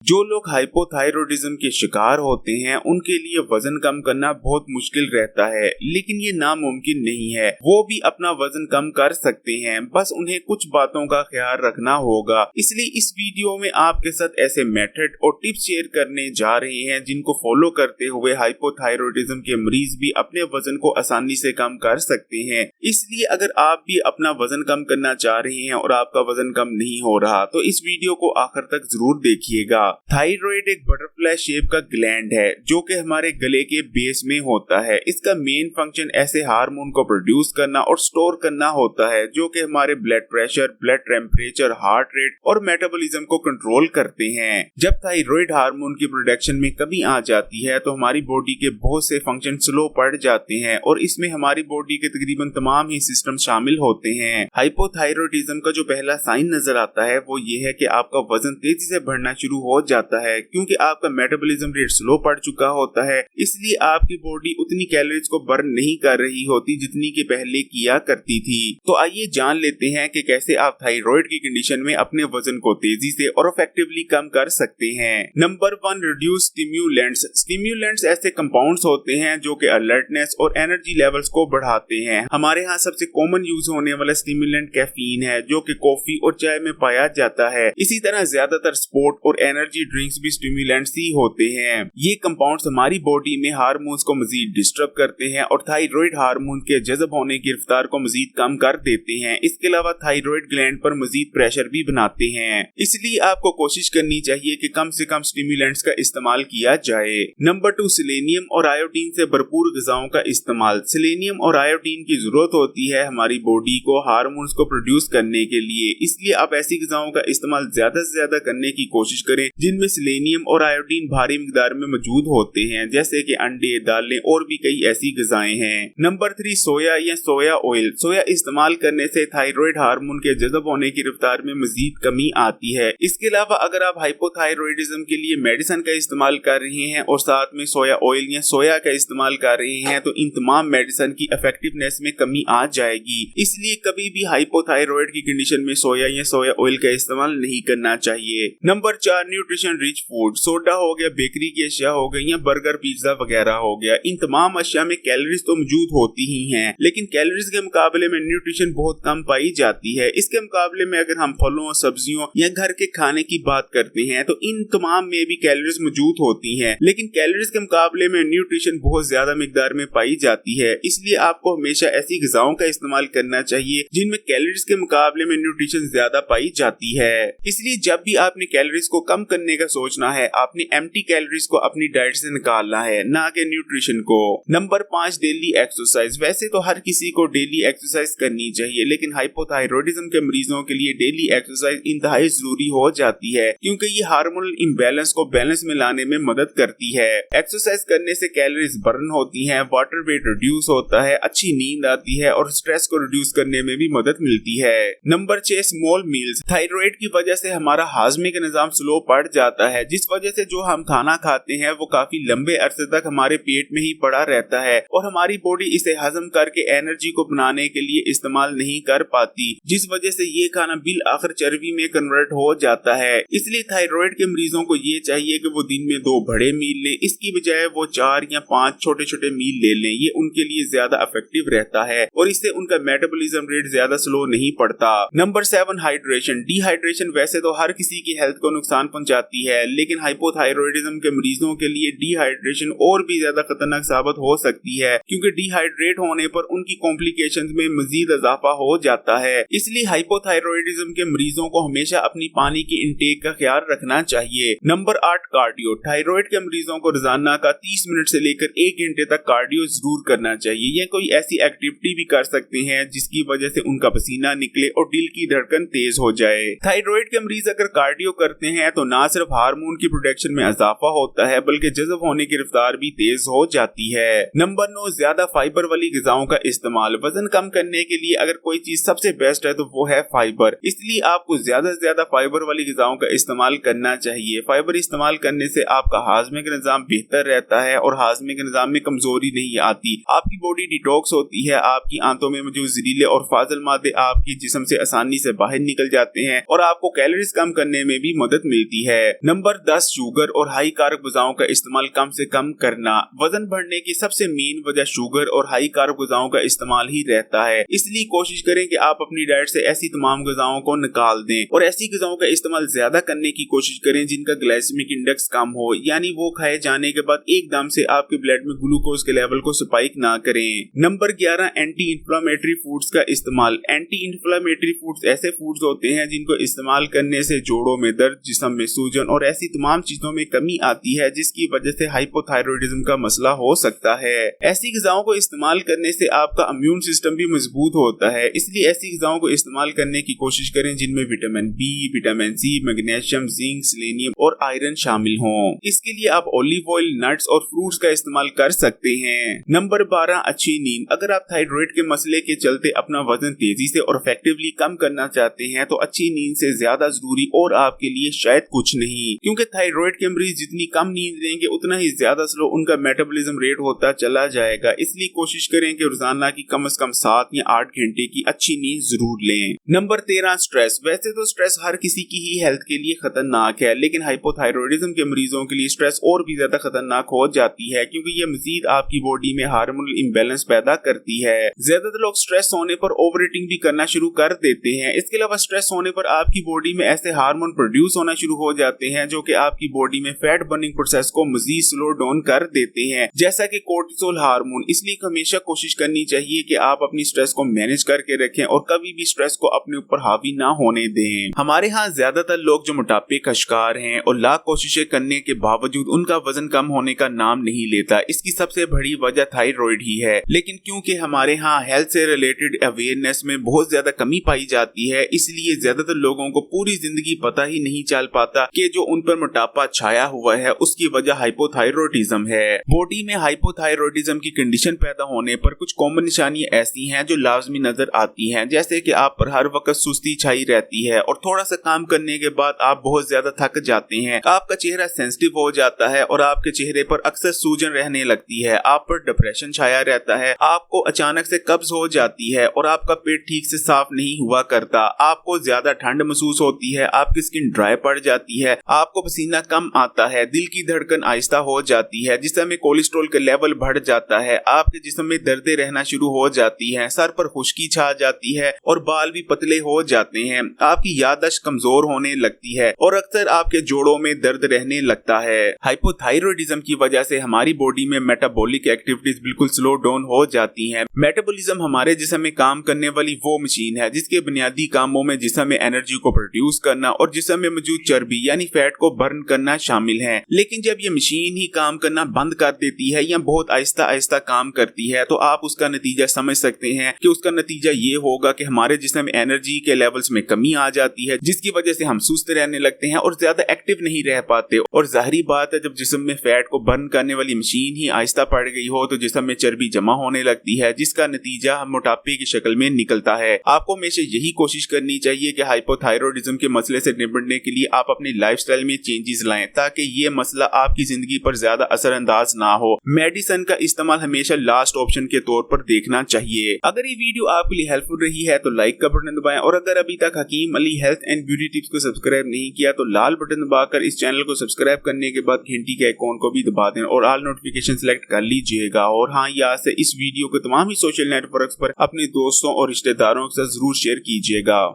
जो लोग हाइपोथायरॉयडिज्म के शिकार होते हैं उनके लिए वजन कम करना बहुत मुश्किल रहता है, लेकिन ये नामुमकिन नहीं है। वो भी अपना वजन कम कर सकते हैं, बस उन्हें कुछ बातों का ख्याल रखना होगा। इसलिए इस वीडियो में आपके साथ ऐसे मेथड और टिप्स शेयर करने जा रहे हैं जिनको फॉलो करते हुए हाइपोथायरॉयडिज्म के मरीज भी अपने वजन को आसानी से कम कर सकते हैं। इसलिए अगर आप भी अपना वजन कम करना चाह रहे हैं और आपका वजन कम नहीं हो रहा तो इस वीडियो को आखिर तक जरूर देखिएगा। थायराइड एक बटरफ्लाई शेप का ग्लैंड है जो कि हमारे गले के बेस में होता है। इसका मेन फंक्शन ऐसे हार्मोन को प्रोड्यूस करना और स्टोर करना होता है जो कि हमारे blood pressure, blood temperature, heart rate और मेटाबॉलिज्म को कंट्रोल करते हैं। जब थायराइड हार्मोन की प्रोडक्शन में कमी आ जाती है तो हमारी बॉडी के बहुत से फंक्शन स्लो पड़ जाते हैं और इसमें हमारी बॉडी के तकरीबन तमाम ही सिस्टम शामिल होते हैं। हाइपोथायरॉयडिज्म का जो पहला साइन नजर आता है वो ये है कि आपका वजन तेजी से बढ़ना शुरू हो जाता है क्योंकि आपका मेटाबॉलिज्म रेट स्लो पड़ चुका होता है। इसलिए आपकी बॉडी उतनी कैलोरीज को बर्न नहीं कर रही होती जितनी कि पहले किया करती थी। तो आइए जान लेते हैं कि कैसे आप थायराइड की कंडीशन में अपने वजन को तेजी से और इफेक्टिवली कम कर सकते हैं। Number 1, reduce स्टिम्युलेंट्स। स्टिम्युलेंट्स ऐसे कंपाउंड्स होते हैं जो कि अलर्टनेस और एनर्जी लेवल्स को बढ़ाते हैं। हमारे यहाँ सबसे कॉमन यूज होने वाला स्टिम्युलेंट कैफीन है जो कि कॉफी और चाय में पाया जाता है। इसी तरह ज्यादातर स्पोर्ट और एनर्जी ड्रिंक्स भी स्टिम्युलेंट्स ही होते हैं। ये कंपाउंड्स हमारी बॉडी में हार्मोन्स को मजीद डिस्टर्ब करते हैं और थायराइड हार्मोन के जज़ब होने की रफ्तार को मजीद कम कर देते हैं। इसके अलावा थायराइड ग्लैंड पर मजीद प्रेशर भी बनाते हैं। इसलिए आपको कोशिश करनी चाहिए कि कम से कम स्टिम्युलेंट्स का इस्तेमाल किया जाए। नंबर 2, सेलेनियम और आयोडीन से भरपूर ग़िज़ाओं का इस्तेमाल। सेलेनियम और आयोडीन की जरूरत होती है हमारी बॉडी को हार्मोन्स को प्रोड्यूस करने के लिए। इसलिए आप ऐसी ग़िज़ाओं का इस्तेमाल ज्यादा से ज्यादा करने की कोशिश करें जिनमें सेलेनियम और आयोडीन भारी मिकदार में मौजूद होते हैं, जैसे कि अंडे, दालें और भी कई ऐसी ग़िज़ाएं हैं। नंबर 3, सोया या सोया ऑयल। सोया इस्तेमाल करने से थायराइड हार्मोन के जज़ब होने की रफ्तार में मजीद कमी आती है। इसके अलावा अगर आप हाइपोथायरॉयडिज्म के लिए मेडिसिन का इस्तेमाल कर रहे हैं और साथ में सोया ऑयल या सोया का इस्तेमाल कर रहे हैं तो इन तमाम मेडिसिन की इफेक्टिवनेस में कमी आ जाएगी। इसलिए कभी भी हाइपोथायरॉयड की कंडीशन में सोया या सोया ऑयल का इस्तेमाल नहीं करना चाहिए। Number 4, nutrition rich food. Soda हो गया, बेकरी की अशिया हो गई या बर्गर, पिज्जा वगैरह हो गया। इन तमाम अशिया में कैलोरीज तो मौजूद होती ही हैं, लेकिन कैलोरीज के मुकाबले में न्यूट्रिशन बहुत कम पाई जाती है। इसके मुकाबले में अगर हम फलों, सब्जियों या घर के खाने की बात करते हैं तो इन तमाम में भी कैलोरीज मौजूद होती हैं, लेकिन कैलोरीज के मुकाबले में न्यूट्रिशन बहुत ज्यादा मिकदार में पाई जाती है। इसलिए आपको हमेशा ऐसी ग़िज़ाओं का इस्तेमाल करना चाहिए जिनमें कैलोरीज के मुकाबले में न्यूट्रिशन ज्यादा पाई जाती है। इसलिए जब भी आपने कैलोरीज को कम करने का सोचना है, आपने एम्प्टी कैलोरीज को अपनी डाइट से निकालना है, ना कि न्यूट्रिशन को। Number 5, daily exercise. वैसे तो हर किसी को डेली एक्सरसाइज करनी चाहिए, लेकिन हाइपोथायरॉयडिज्म के मरीजों के लिए डेली एक्सरसाइज इंतहाई जरूरी हो जाती है क्योंकि ये हार्मोनल इम्बैलेंस को बैलेंस में लाने में मदद करती है। एक्सरसाइज करने से कैलोरीज बर्न होती हैं, वाटर वेट रिड्यूस होता है, अच्छी नींद आती है और स्ट्रेस को रिड्यूस करने में भी मदद मिलती है। Number 6, small meals. थायराइड की वजह से हमारा हाजमे का निजाम स्लो पड़ जाता है, जिस वजह से जो हम खाना खाते हैं वो काफी लंबे अरसे तक हमारे पेट में ही पड़ा रहता है और हमारी बॉडी इसे हजम करके एनर्जी को बनाने के लिए इस्तेमाल नहीं कर पाती, जिस वजह से ये खाना बिल आखिर चर्बी में कन्वर्ट हो जाता है। इसलिए थायराइड के मरीजों को ये चाहिए कि वो दिन में 2 बड़े मील लें, इसकी बजाय वो 4 या 5 छोटे छोटे मील ले लें। ये उनके लिए ज्यादा इफेक्टिव रहता है और इससे उनका मेटाबॉलिज्म रेट ज्यादा स्लो नहीं पड़ता। Number 7, hydration. डिहाइड्रेशन वैसे तो हर किसी की हेल्थ को नुकसान पहुंचाती है, लेकिन हाइपोथायरॉयडिज्म के मरीजों के लिए डिहाइड्रेशन और भी ज्यादा खतरनाक साबित हो सकती है क्योंकि डिहाइड्रेट होने पर उनकी कॉम्प्लिकेशंस में मजीद इजाफा हो जाता है। इसलिए हाइपोथायरॉयडिज्म के मरीजों को हमेशा अपनी पानी की इंटेक का ख्याल रखना चाहिए। Number 8, cardio. थायराइड के मरीजों को रोजाना का 30 मिनट से लेकर 1 घंटे तक कार्डियो जरूर करना चाहिए। यह कोई ऐसी एक्टिविटी भी कर सकते हैं जिसकी वजह से उनका पसीना निकले और दिल की धड़कन तेज हो जाए। थायराइड के मरीज अगर कार्डियो करते हैं तो ना सिर्फ हार्मोन की प्रोडक्शन में इजाफा होता है बल्कि जज़ब होने की रफ्तार भी तेज हो जाती है। नंबर 9, ज्यादा फाइबर वाली ग़िज़ाओं का इस्तेमाल। वजन कम करने के लिए अगर कोई चीज सबसे बेस्ट है तो वो है फाइबर। इसलिए आपको ज्यादा से ज्यादा फाइबर वाली ग़िज़ाओं का इस्तेमाल करना चाहिए। फाइबर इस्तेमाल करने से आपका हाजमे का निजाम बेहतर रहता है और हाजमे के निजाम में कमजोरी नहीं आती। आपकी बॉडी डिटॉक्स होती है, आपकी आंतों में मौजूद जहरीले और फाजिल मादे आपकी जिस्म से आसानी से बाहर निकल जाते हैं और आपको कैलोरीज कम करने में भी मदद मिलती है। नंबर 10 शुगर और हाई कार्ब ग़िज़ाओं का इस्तेमाल कम से कम करना। वजन बढ़ने की सबसे मेन वजह शुगर और हाई कार्ब ग़िज़ाओं का इस्तेमाल ही रहता है, इसलिए कोशिश करें कि आप अपनी डाइट से ऐसी तमाम ग़िज़ाओं को निकाल दें और ऐसी ग़िज़ाओं का इस्तेमाल ज्यादा करने की कोशिश करें जिनका ग्लाइसेमिक इंडेक्स कम हो, यानी वो खाए जाने के बाद एकदम से आपके ब्लड में ग्लूकोज के लेवल को स्पाइक ना करें। नंबर 11 एंटी इंफ्लेमेटरी फूड्स का इस्तेमाल। एंटी इंफ्लेमेटरी फूड्स ऐसे फूड्स होते हैं जिनको इस्तेमाल करने से जोड़ों में दर्द, जिस्म में सूजन और ऐसी तमाम चीजों में कमी आती है जिसकी वजह से हाइपोथायरॉयडिज्म का मसला हो सकता है। ऐसी ग़िज़ाओं को इस्तेमाल करने से आपका इम्यून सिस्टम भी मजबूत होता है, इसलिए ऐसी ग़िज़ाओं को इस्तेमाल करने की कोशिश करें जिनमें vitamin B, vitamin C, magnesium, zinc, selenium और आयरन शामिल हों। इसके लिए आप ऑलिव ऑयल, नट्स और फ्रूट्स का इस्तेमाल कर सकते हैं। नंबर 12 अच्छी नींद। अगर आप थायराइड के मसले के चलते अपना वजन तेजी से और इफेक्टिवली कम करना चाहते हैं तो अच्छी नींद से ज्यादा जरूरी और आपके लिए शायद कुछ नहीं, क्योंकि थायराइड के मरीज जितनी कम नींद लेंगे उतना ही ज्यादा स्लो उनका मेटाबॉलिज्म रेट होता चला जाएगा। इसलिए कोशिश करें कि रोजाना की कम से कम 7 या 8 घंटे की अच्छी नींद जरूर लें। Number 13 stress. वैसे तो स्ट्रेस हर किसी की ही हेल्थ के लिए खतरनाक है, लेकिन हाइपोथायरॉयडिज्म के मरीजों के लिए स्ट्रेस और भी ज्यादा खतरनाक हो जाती है, क्योंकि ये मजीद आपकी बॉडी में हार्मोनल इम्बैलेंस पैदा करती है। ज्यादातर लोग स्ट्रेस होने पर ओवर ईटिंग भी करना शुरू कर देते हैं। इसके अलावा स्ट्रेस होने पर आपकी बॉडी में ऐसे हार्मोन प्रोड्यूस होना शुरू हो जाते हैं जो कि आपकी बॉडी में फैट बर्निंग प्रोसेस को मजीद स्लो डाउन कर देते हैं, जैसा कि कोर्टिसोल हार्मोन। इसलिए हमेशा कोशिश करनी चाहिए कि आप अपनी स्ट्रेस को मैनेज करके रखें और कभी भी स्ट्रेस को अपने ऊपर हावी ना होने दें। हमारे यहाँ ज्यादातर लोग जो मोटापे का शिकार हैं और लाख कोशिशें करने के बावजूद उनका वजन कम होने का नाम नहीं लेता, इसकी सबसे बड़ी वजह थायराइड ही है। लेकिन क्योंकि हमारे यहाँ हेल्थ से रिलेटेड अवेयरनेस में बहुत ज्यादा कमी पाई जाती है, इसलिए ज्यादातर लोगों को पूरी जिंदगी पता ही नहीं चल पाता कि जो उन पर मोटापा छाया हुआ है उसकी वजह हाइपोथायरॉयडिज्म है। बॉडी में हाइपोथायरॉयडिज्म की कंडीशन पैदा होने पर कुछ कॉमन निशानियां ऐसी हैं जो लाजमी नजर आती हैं, जैसे कि आप पर हर वक्त सुस्ती छाई रहती है और थोड़ा सा काम करने के बाद आप बहुत ज्यादा थक जाते हैं। आपका चेहरा सेंसिटिव हो जाता है और आपके चेहरे पर अक्सर सूजन रहने लगती है। आप पर डिप्रेशन छाया रहता है। आपको अचानक से कब्ज हो जाती है और आपका पेट ठीक से साफ नहीं हुआ करता। आपको ज्यादा ठंड महसूस होती है। आपकी स्किन ड्राई पड़ जाती है। आपको पसीना कम आता है। दिल की धड़कन आहिस्ता हो जाती है, जिसमें कोलेस्ट्रॉल का लेवल बढ़ जाता है। आपके जिस्म में दर्दें रहना शुरू हो जाती हैं। सर पर खुश्की छा जाती है और बाल भी पतले हो जाते हैं। आपकी याददाश्त कमजोर होने लगती है और अक्सर आपके जोड़ों में दर्द रहने लगता है। हाइपोथायरॉयडिज्म की वजह से हमारी बॉडी में मेटाबॉलिक एक्टिविटीज बिल्कुल स्लो डाउन हो जाती हैं। मेटाबॉलिज्म हमारे जिस्म में काम करने वाली वो मशीन है जिसके बुनियादी कामों में जिस्म में एनर्जी को प्रोड्यूस करना और जिस्म में मौजूद चर्बी यानी फैट को बर्न करना शामिल है। लेकिन जब ये मशीन ही काम करना बंद कर देती है या बहुत आहिस्ता आहिस्ता काम करती है तो आप उसका नतीजा समझ सकते हैं कि उसका नतीजा ये होगा कि हमारे जिस्म में एनर्जी के लेवल्स में कमी आ जाती है, जिसकी वजह से हम सुस्त रहने लगते हैं और ज्यादा एक्टिव नहीं रह पाते। और जाहिर बात है, जब जिस्म में फैट को बर्न करने वाली मशीन ही आहिस्ता पड़ गई हो तो जिस्म में चर्बी जमा होने लगती है, जिसका नतीजा मोटापे की शक्ल में निकलता है। आपको हमेशा यही कोशिश करनी चाहिए कि हाइपोथायरॉयडिज्म के मसले से निपटने के लिए आप अपनी लाइफस्टाइल में चेंजेस लाएं ताकि ये मसला आपकी जिंदगी पर ज्यादा असरअंदाज ना हो। मेडिसिन का इस्तेमाल हमेशा लास्ट ऑप्शन के तौर पर देखना चाहिए। अगर ये वीडियो आपके लिए हेल्पफुल रही है तो लाइक का बटन दबाएं और अगर अभी तक Hakim Ali health and beauty tips को सब्सक्राइब नहीं किया तो लाल बटन दबाकर इस चैनल को सब्सक्राइब करने के बाद घंटी के आइकॉन को भी दबा दें और ऑल नोटिफिकेशन सिलेक्ट कर लीजिएगा। और हाँ, यहाँ से इस वीडियो को तमाम ही सोशल नेटवर्क्स पर अपने दोस्तों और रिश्तेदारों के साथ जरूर शेयर कीजिएगा।